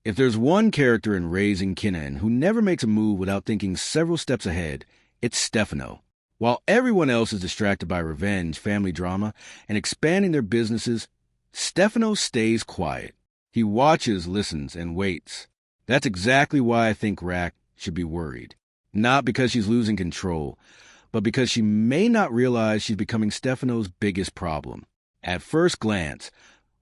If there's one character in Raising Kenan who never makes a move without thinking several steps ahead, it's Stefano. While everyone else is distracted by revenge, family drama, and expanding their businesses, Stefano stays quiet. He watches, listens, and waits. That's exactly why I think RAQ should be worried. Not because she's losing control, but because she may not realize she's becoming Stefano's biggest problem. At first glance,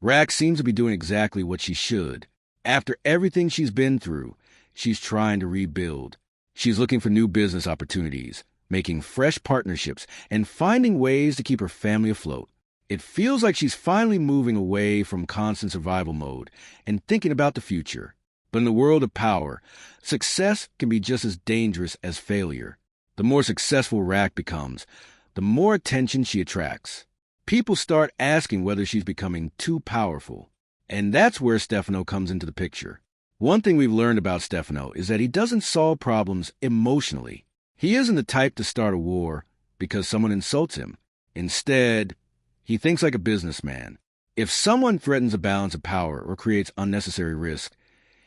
RAQ seems to be doing exactly what she should. After everything she's been through, she's trying to rebuild. She's looking for new business opportunities, making fresh partnerships, and finding ways to keep her family afloat. It feels like she's finally moving away from constant survival mode and thinking about the future. But in the world of power, success can be just as dangerous as failure. The more successful RAQ becomes, the more attention she attracts. People start asking whether she's becoming too powerful. And that's where Stefano comes into the picture. One thing we've learned about Stefano is that he doesn't solve problems emotionally. He isn't the type to start a war because someone insults him. Instead, he thinks like a businessman. If someone threatens a balance of power or creates unnecessary risk,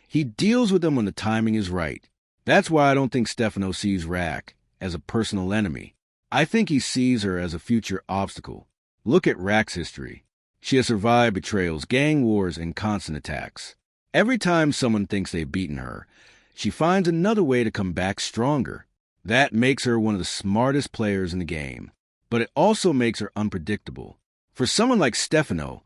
he deals with them when the timing is right. That's why I don't think Stefano sees RAQ as a personal enemy. I think he sees her as a future obstacle. Look at RAQ's history. She has survived betrayals, gang wars, and constant attacks. Every time someone thinks they've beaten her, she finds another way to come back stronger. That makes her one of the smartest players in the game. But it also makes her unpredictable. For someone like Stefano,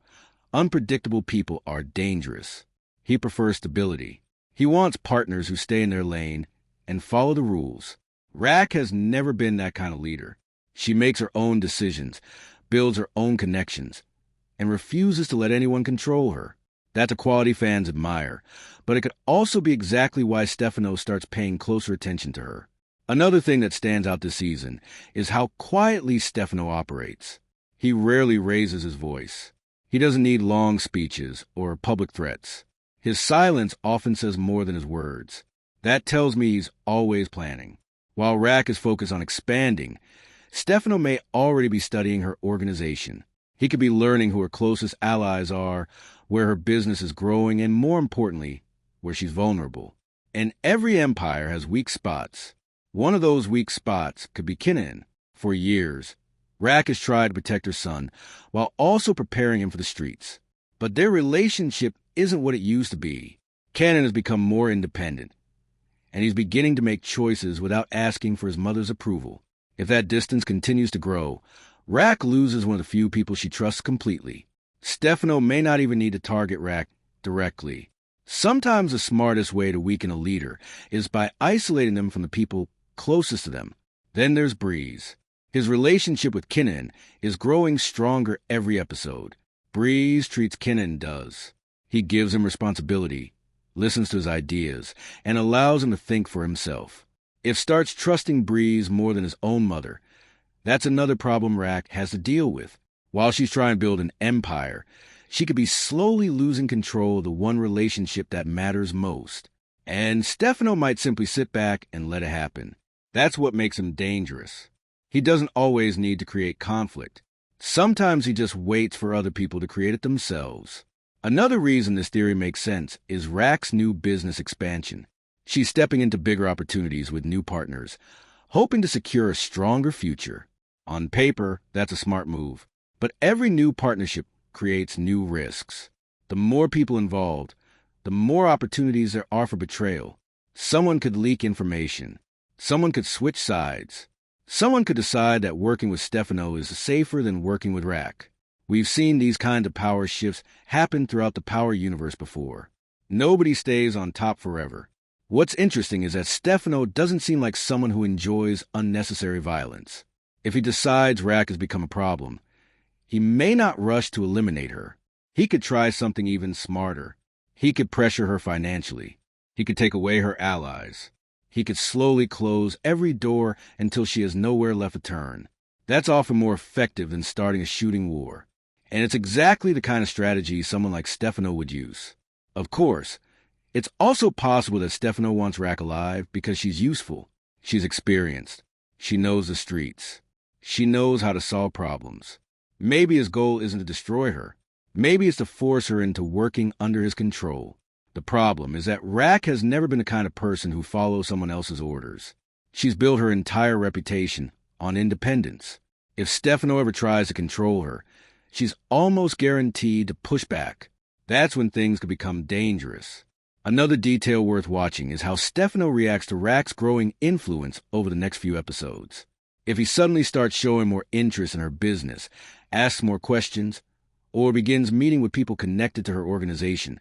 unpredictable people are dangerous. He prefers stability. He wants partners who stay in their lane and follow the rules. RAQ has never been that kind of leader. She makes her own decisions, builds her own connections, and refuses to let anyone control her. That's a quality fans admire, but it could also be exactly why Stefano starts paying closer attention to her. Another thing that stands out this season is how quietly Stefano operates. He rarely raises his voice. He doesn't need long speeches or public threats. His silence often says more than his words. That tells me he's always planning. While RAQ is focused on expanding, Stefano may already be studying her organization. He could be learning who her closest allies are, where her business is growing, and more importantly, where she's vulnerable. And every empire has weak spots. One of those weak spots could be Kanan. For years, RAQ has tried to protect her son while also preparing him for the streets. But their relationship isn't what it used to be. Kanan has become more independent, and he's beginning to make choices without asking for his mother's approval. If that distance continues to grow, RAQ loses one of the few people she trusts completely. Stefano may not even need to target RAQ directly. Sometimes the smartest way to weaken a leader is by isolating them from the people closest to them. Then there's Breeze. His relationship with Kanan is growing stronger every episode. Breeze treats Kanan does. He gives him responsibility, listens to his ideas, and allows him to think for himself. If starts trusting Breeze more than his own mother, that's another problem RAQ has to deal with. While she's trying to build an empire, she could be slowly losing control of the one relationship that matters most. And Stefano might simply sit back and let it happen. That's what makes him dangerous. He doesn't always need to create conflict. Sometimes he just waits for other people to create it themselves. Another reason this theory makes sense is RAQ's new business expansion. She's stepping into bigger opportunities with new partners, hoping to secure a stronger future. On paper, that's a smart move. But every new partnership creates new risks. The more people involved, the more opportunities there are for betrayal. Someone could leak information. Someone could switch sides. Someone could decide that working with Stefano is safer than working with RAQ. We've seen these kinds of power shifts happen throughout the power universe before. Nobody stays on top forever. What's interesting is that Stefano doesn't seem like someone who enjoys unnecessary violence. If he decides RAQ has become a problem, he may not rush to eliminate her. He could try something even smarter. He could pressure her financially. He could take away her allies. He could slowly close every door until she has nowhere left to turn. That's often more effective than starting a shooting war. And it's exactly the kind of strategy someone like Stefano would use. Of course, it's also possible that Stefano wants RAQ alive because she's useful. She's experienced. She knows the streets. She knows how to solve problems. Maybe his goal isn't to destroy her. Maybe it's to force her into working under his control. The problem is that RAQ has never been the kind of person who follows someone else's orders. She's built her entire reputation on independence. If STEFANO ever tries to control her, she's almost guaranteed to push back. That's when things could become dangerous. Another detail worth watching is how STEFANO reacts to RAQ's growing influence over the next few episodes. If he suddenly starts showing more interest in her business, asks more questions, or begins meeting with people connected to her organization,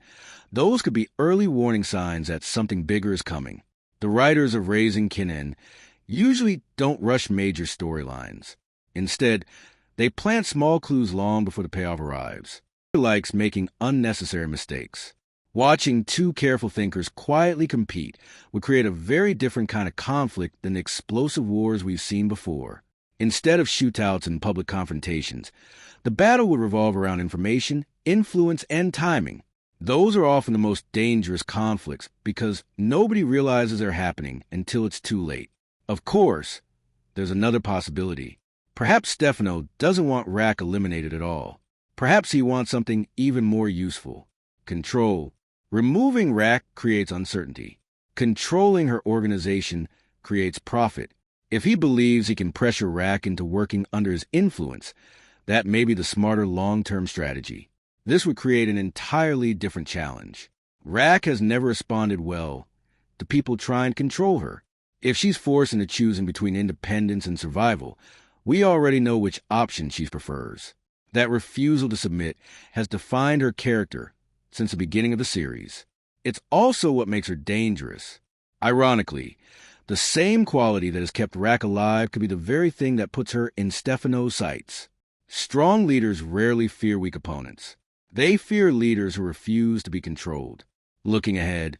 those could be early warning signs that something bigger is coming. The writers of Raising Kenan usually don't rush major storylines. Instead, they plant small clues long before the payoff arrives. He likes making unnecessary mistakes. Watching two careful thinkers quietly compete would create a very different kind of conflict than the explosive wars we've seen before. Instead of shootouts and public confrontations, the battle would revolve around information, influence, and timing. Those are often the most dangerous conflicts because nobody realizes they're happening until it's too late. Of course, there's another possibility. Perhaps STEFANO doesn't want RAQ eliminated at all. Perhaps he wants something even more useful. Control. Removing RAQ creates uncertainty. Controlling her organization creates profit. If he believes he can pressure RAQ into working under his influence, that may be the smarter long-term strategy. This would create an entirely different challenge. RAQ has never responded well to people trying to control her. If she's forced into choosing between independence and survival, we already know which option she prefers. That refusal to submit has defined her character since the beginning of the series. It's also what makes her dangerous. Ironically, the same quality that has kept RAQ alive could be the very thing that puts her in STEFANO's sights. Strong leaders rarely fear weak opponents. They fear leaders who refuse to be controlled. Looking ahead,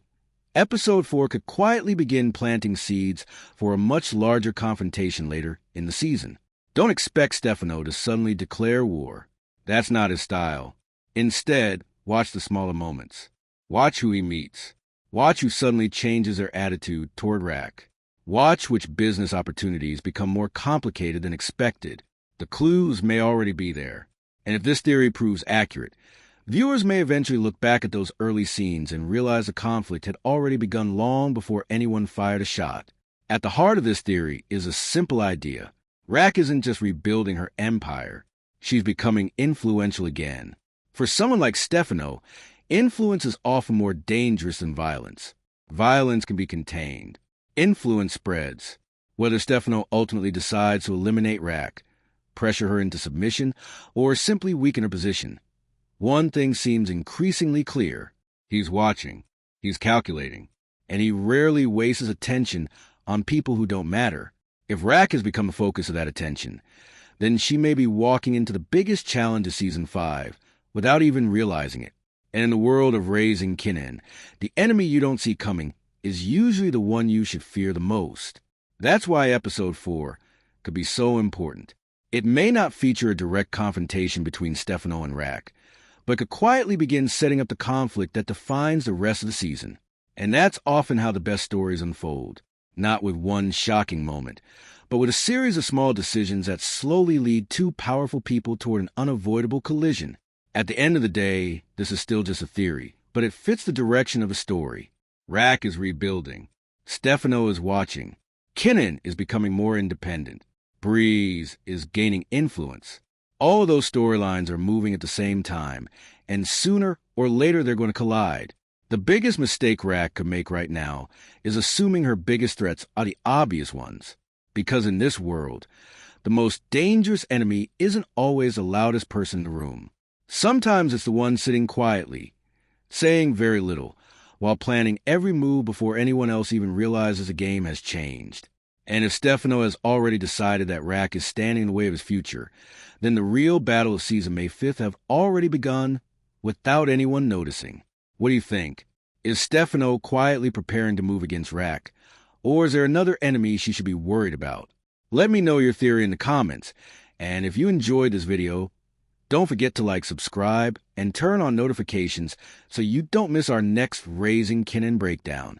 Episode 4 could quietly begin planting seeds for a much larger confrontation later in the season. Don't expect STEFANO to suddenly declare war. That's not his style. Instead, watch the smaller moments. Watch who he meets. Watch who suddenly changes their attitude toward RAQ. Watch which business opportunities become more complicated than expected. The clues may already be there. And if this theory proves accurate, viewers may eventually look back at those early scenes and realize the conflict had already begun long before anyone fired a shot. At the heart of this theory is a simple idea. RAQ isn't just rebuilding her empire. She's becoming influential again. For someone like STEFANO, influence is often more dangerous than violence. Violence can be contained. Influence spreads. Whether STEFANO ultimately decides to eliminate RAQ, pressure her into submission, or simply weaken her position, one thing seems increasingly clear. He's watching, he's calculating, and he rarely wastes his attention on people who don't matter. If RAQ has become the focus of that attention, then she may be walking into the biggest challenge of Season 5 without even realizing it. And in the world of Raising Kenan, the enemy you don't see coming is usually the one you should fear the most. That's why Episode 4 could be so important. It may not feature a direct confrontation between STEFANO and RAQ, but could quietly begin setting up the conflict that defines the rest of the season. And that's often how the best stories unfold. Not with one shocking moment, but with a series of small decisions that slowly lead two powerful people toward an unavoidable collision. At the end of the day, this is still just a theory, but it fits the direction of a story. RAQ is rebuilding. STEFANO is watching. Kenan is becoming more independent. Breeze is gaining influence. All of those storylines are moving at the same time, and sooner or later they're going to collide. The biggest mistake RAQ could make right now is assuming her biggest threats are the obvious ones. Because in this world, the most dangerous enemy isn't always the loudest person in the room. Sometimes it's the one sitting quietly, saying very little, while planning every move before anyone else even realizes the game has changed. And if STEFANO has already decided that RAQ is standing in the way of his future, then the real battle of Season May 5th have already begun without anyone noticing. What do you think? Is STEFANO quietly preparing to move against RAQ? Or is there another enemy she should be worried about? Let me know your theory in the comments. And if you enjoyed this video, don't forget to like, subscribe, and turn on notifications so you don't miss our next Raising Kenan breakdown.